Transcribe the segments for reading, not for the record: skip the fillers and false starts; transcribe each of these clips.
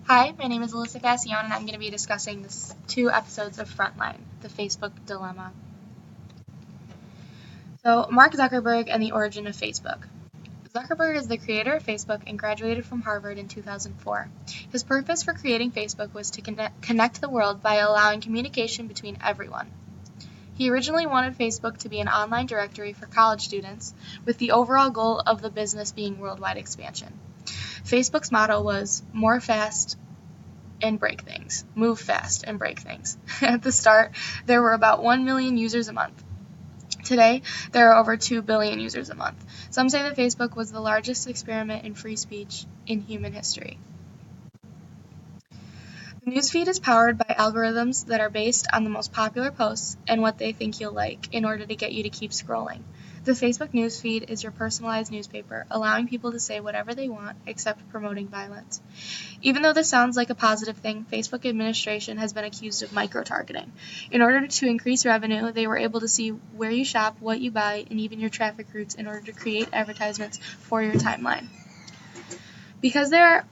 Hi, my name is Alyssa Cassione, and I'm going to be discussing two episodes of Frontline, the Facebook dilemma. So, Mark Zuckerberg and the origin of Facebook. Zuckerberg is the creator of Facebook and graduated from Harvard in 2004. His purpose for creating Facebook was to connect the world by allowing communication between everyone. He originally wanted Facebook to be an online directory for college students, with the overall goal of the business being worldwide expansion. Facebook's motto was move fast and break things. At the start, there were about 1 million users a month. Today, there are over 2 billion users a month. Some say that Facebook was the largest experiment in free speech in human history. The newsfeed is powered by algorithms that are based on the most popular posts and what they think you'll like in order to get you to keep scrolling. The Facebook newsfeed is your personalized newspaper, allowing people to say whatever they want except promoting violence. Even though this sounds like a positive thing, Facebook administration has been accused of micro-targeting. In order to increase revenue, they were able to see where you shop, what you buy, and even your traffic routes in order to create advertisements for your timeline. Because there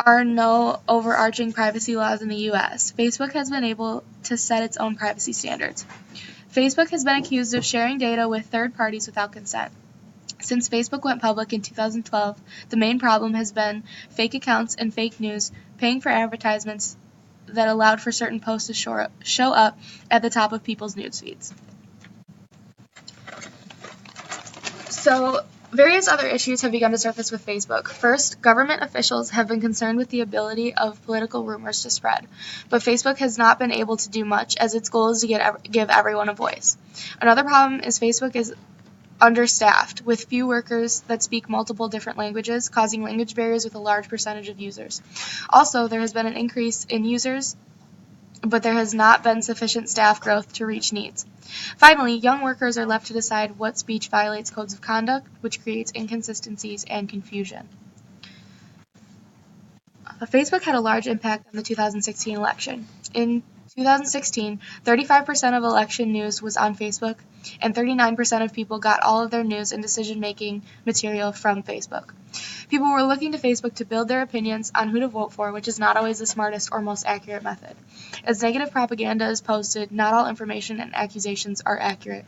are no overarching privacy laws in the US, Facebook has been able to set its own privacy standards. Facebook has been accused of sharing data with third parties without consent. Since Facebook went public in 2012, the main problem has been fake accounts and fake news paying for advertisements that allowed for certain posts to show up at the top of people's news feeds. So, various other issues have begun to surface with Facebook. First, government officials have been concerned with the ability of political rumors to spread, but Facebook has not been able to do much as its goal is to give everyone a voice. Another problem is Facebook is understaffed, with few workers that speak multiple different languages, causing language barriers with a large percentage of users. Also, there has been an increase in users, but there has not been sufficient staff growth to reach needs. Finally, young workers are left to decide what speech violates codes of conduct, which creates inconsistencies and confusion. Facebook had a large impact on the 2016 election. In 2016, 35% of election news was on Facebook, and 39% of people got all of their news and decision-making material from Facebook. People were looking to Facebook to build their opinions on who to vote for, which is not always the smartest or most accurate method. As negative propaganda is posted, not all information and accusations are accurate.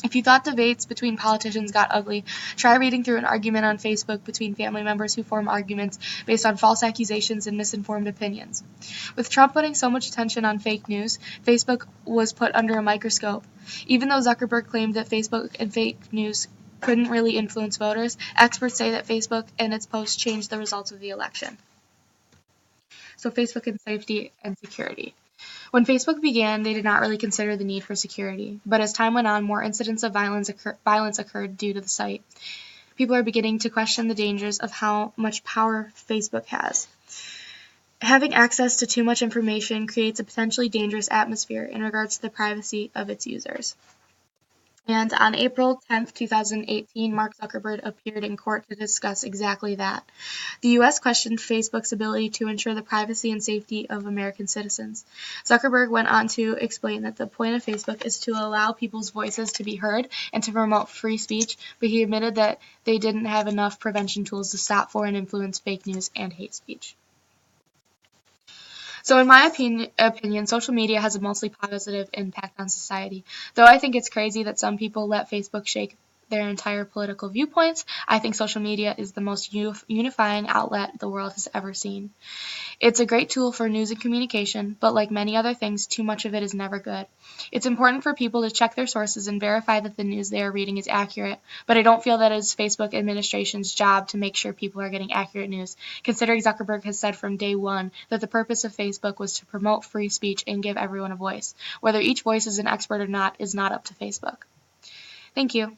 If you thought debates between politicians got ugly, try reading through an argument on Facebook between family members who form arguments based on false accusations and misinformed opinions. With Trump putting so much attention on fake news, Facebook was put under a microscope. Even though Zuckerberg claimed that Facebook and fake news couldn't really influence voters, experts say that Facebook and its posts changed the results of the election. So Facebook and safety and security. When Facebook began, they did not really consider the need for security, but as time went on, more incidents of violence occurred due to the site. People are beginning to question the dangers of how much power Facebook has. Having access to too much information creates a potentially dangerous atmosphere in regards to the privacy of its users. And on April 10, 2018, Mark Zuckerberg appeared in court to discuss exactly that. The U.S. questioned Facebook's ability to ensure the privacy and safety of American citizens. Zuckerberg went on to explain that the point of Facebook is to allow people's voices to be heard and to promote free speech, but he admitted that they didn't have enough prevention tools to stop foreign influence, fake news, and hate speech. So in my opinion, social media has a mostly positive impact on society. Though I think it's crazy that some people let Facebook shake their entire political viewpoints, I think social media is the most unifying outlet the world has ever seen. It's a great tool for news and communication, but like many other things, too much of it is never good. It's important for people to check their sources and verify that the news they are reading is accurate, but I don't feel that it's Facebook administration's job to make sure people are getting accurate news, considering Zuckerberg has said from day one that the purpose of Facebook was to promote free speech and give everyone a voice. Whether each voice is an expert or not is not up to Facebook. Thank you.